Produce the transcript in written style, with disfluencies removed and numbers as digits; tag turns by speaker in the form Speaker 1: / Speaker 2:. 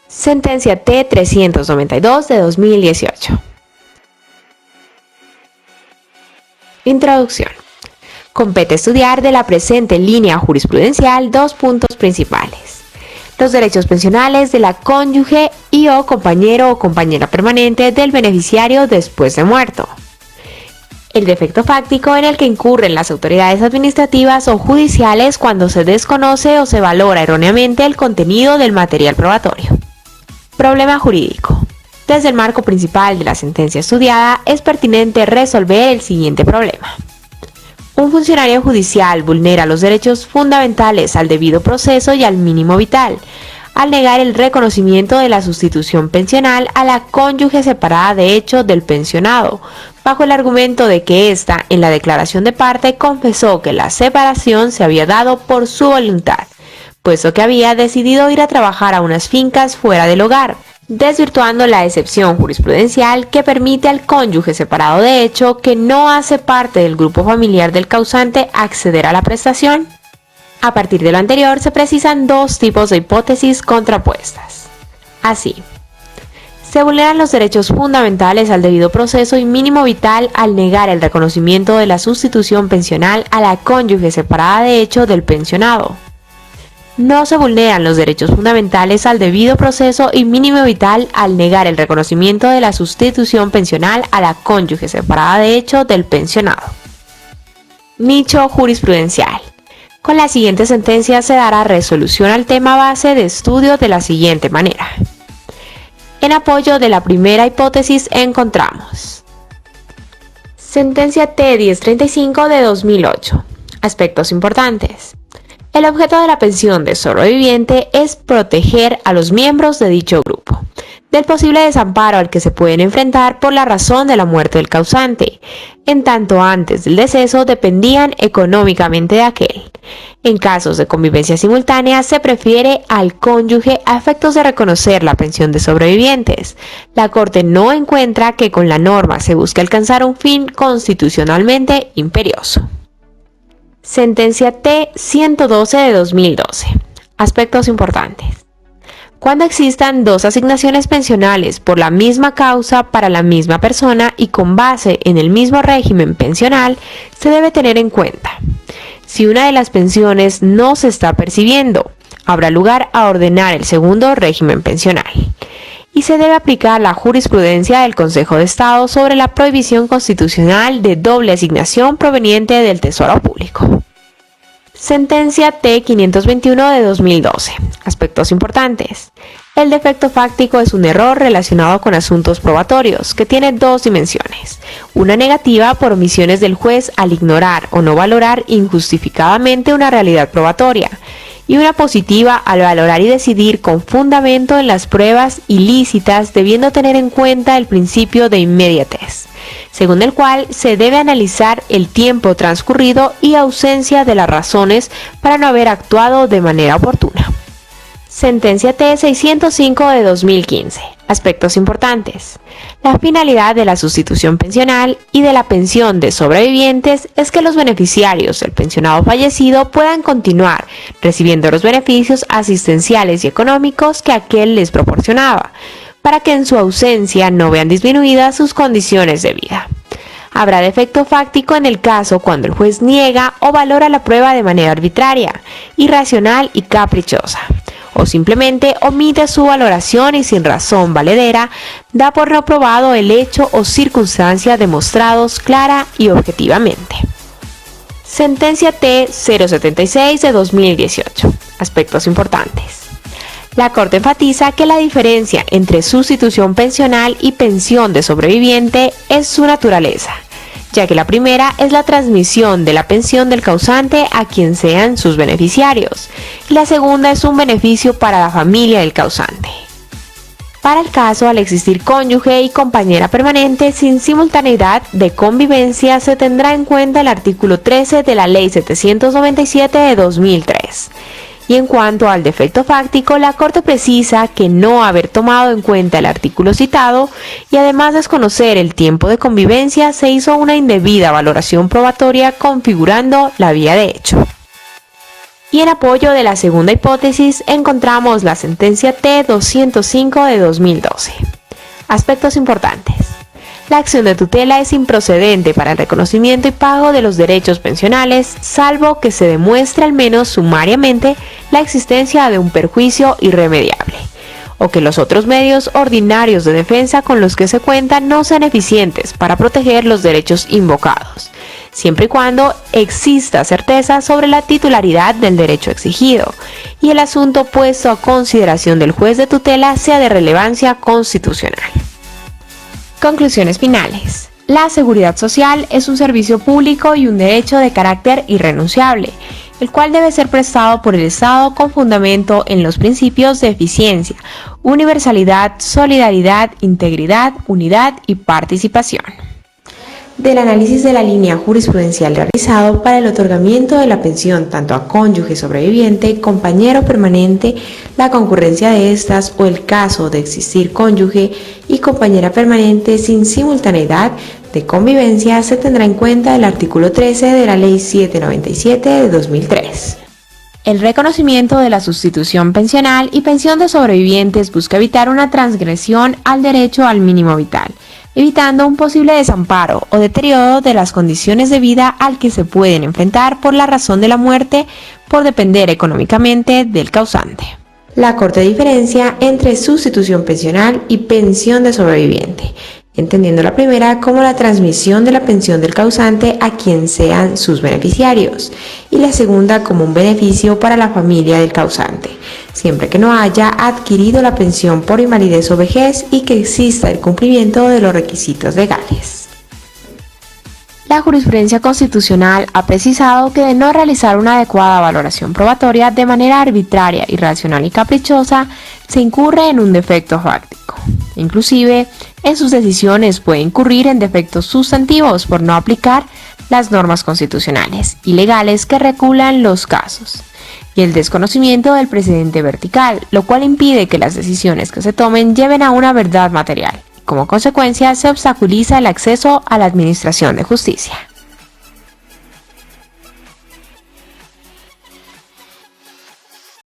Speaker 1: Sentencia T-392 de 2018. Introducción. Compete estudiar de la presente línea jurisprudencial dos puntos principales: los derechos pensionales de la cónyuge y o compañero o compañera permanente del beneficiario después de muerto, el defecto fáctico en el que incurren las autoridades administrativas o judiciales cuando se desconoce o se valora erróneamente el contenido del material probatorio. Problema jurídico. Desde el marco principal de la sentencia estudiada, es pertinente resolver el siguiente problema. Un funcionario judicial vulnera los derechos fundamentales al debido proceso y al mínimo vital, al negar el reconocimiento de la sustitución pensional a la cónyuge separada de hecho del pensionado, bajo el argumento de que ésta, en la declaración de parte, confesó que la separación se había dado por su voluntad, puesto que había decidido ir a trabajar a unas fincas fuera del hogar, desvirtuando la excepción jurisprudencial que permite al cónyuge separado de hecho que no hace parte del grupo familiar del causante acceder a la prestación. A partir de lo anterior se precisan dos tipos de hipótesis contrapuestas. Así, se vulneran los derechos fundamentales al debido proceso y mínimo vital al negar el reconocimiento de la sustitución pensional a la cónyuge separada de hecho del pensionado. No se vulneran los derechos fundamentales al debido proceso y mínimo vital al negar el reconocimiento de la sustitución pensional a la cónyuge separada de hecho del pensionado. Nicho jurisprudencial. Con la siguiente sentencia se dará resolución al tema base de estudio de la siguiente manera. En apoyo de la primera hipótesis encontramos: Sentencia T-1035 de 2008. Aspectos importantes. El objeto de la pensión de sobreviviente es proteger a los miembros de dicho grupo del posible desamparo al que se pueden enfrentar por la razón de la muerte del causante, en tanto antes del deceso dependían económicamente de aquel. En casos de convivencia simultánea se prefiere al cónyuge a efectos de reconocer la pensión de sobrevivientes. La Corte no encuentra que con la norma se busque alcanzar un fin constitucionalmente imperioso. Sentencia T-112 de 2012. Aspectos importantes. Cuando existan dos asignaciones pensionales por la misma causa para la misma persona y con base en el mismo régimen pensional, se debe tener en cuenta: si una de las pensiones no se está percibiendo, habrá lugar a ordenar el segundo régimen pensional. Y se debe aplicar la jurisprudencia del Consejo de Estado sobre la prohibición constitucional de doble asignación proveniente del Tesoro Público. Sentencia T-521 de 2012. Aspectos importantes. El defecto fáctico es un error relacionado con asuntos probatorios que tiene dos dimensiones: una negativa por omisiones del juez al ignorar o no valorar injustificadamente una realidad probatoria, y una positiva al valorar y decidir con fundamento en las pruebas ilícitas, debiendo tener en cuenta el principio de inmediatez, según el cual se debe analizar el tiempo transcurrido y ausencia de las razones para no haber actuado de manera oportuna. Sentencia T-605 de 2015. Aspectos importantes. La finalidad de la sustitución pensional y de la pensión de sobrevivientes es que los beneficiarios del pensionado fallecido puedan continuar recibiendo los beneficios asistenciales y económicos que aquel les proporcionaba, para que en su ausencia no vean disminuidas sus condiciones de vida. Habrá defecto fáctico en el caso cuando el juez niega o valora la prueba de manera arbitraria, irracional y caprichosa, o simplemente omite su valoración y sin razón valedera da por no probado el hecho o circunstancia demostrados clara y objetivamente. Sentencia T-076 de 2018. Aspectos importantes. La Corte enfatiza que la diferencia entre sustitución pensional y pensión de sobreviviente es su naturaleza, ya que la primera es la transmisión de la pensión del causante a quien sean sus beneficiarios, y la segunda es un beneficio para la familia del causante. Para el caso, al existir cónyuge y compañera permanente sin simultaneidad de convivencia, se tendrá en cuenta el artículo 13 de la Ley 797 de 2003. Y en cuanto al defecto fáctico, la Corte precisa que no haber tomado en cuenta el artículo citado y además desconocer el tiempo de convivencia, se hizo una indebida valoración probatoria configurando la vía de hecho. Y en apoyo de la segunda hipótesis encontramos la sentencia T-205 de 2012. Aspectos importantes. La acción de tutela es improcedente para el reconocimiento y pago de los derechos pensionales, salvo que se demuestre al menos sumariamente la existencia de un perjuicio irremediable, o que los otros medios ordinarios de defensa con los que se cuenta no sean eficientes para proteger los derechos invocados, siempre y cuando exista certeza sobre la titularidad del derecho exigido y el asunto puesto a consideración del juez de tutela sea de relevancia constitucional. Conclusiones finales. La seguridad social es un servicio público y un derecho de carácter irrenunciable, el cual debe ser prestado por el Estado con fundamento en los principios de eficiencia, universalidad, solidaridad, integridad, unidad y participación. Del análisis de la línea jurisprudencial realizado para el otorgamiento de la pensión tanto a cónyuge sobreviviente, compañero permanente, la concurrencia de estas o el caso de existir cónyuge y compañera permanente sin simultaneidad de convivencia, se tendrá en cuenta el artículo 13 de la Ley 797 de 2003. El reconocimiento de la sustitución pensional y pensión de sobrevivientes busca evitar una transgresión al derecho al mínimo vital, evitando un posible desamparo o deterioro de las condiciones de vida al que se pueden enfrentar por la razón de la muerte por depender económicamente del causante. La Corte diferencia entre sustitución pensional y pensión de sobreviviente, entendiendo la primera como la transmisión de la pensión del causante a quien sean sus beneficiarios y la segunda como un beneficio para la familia del causante, siempre que no haya adquirido la pensión por invalidez o vejez y que exista el cumplimiento de los requisitos legales. La jurisprudencia constitucional ha precisado que de no realizar una adecuada valoración probatoria de manera arbitraria, irracional y caprichosa, se incurre en un defecto fáctico. Inclusive, en sus decisiones puede incurrir en defectos sustantivos por no aplicar las normas constitucionales y legales que regulan los casos, y el desconocimiento del precedente vertical, lo cual impide que las decisiones que se tomen lleven a una verdad material. Como consecuencia, se obstaculiza el acceso a la administración de justicia.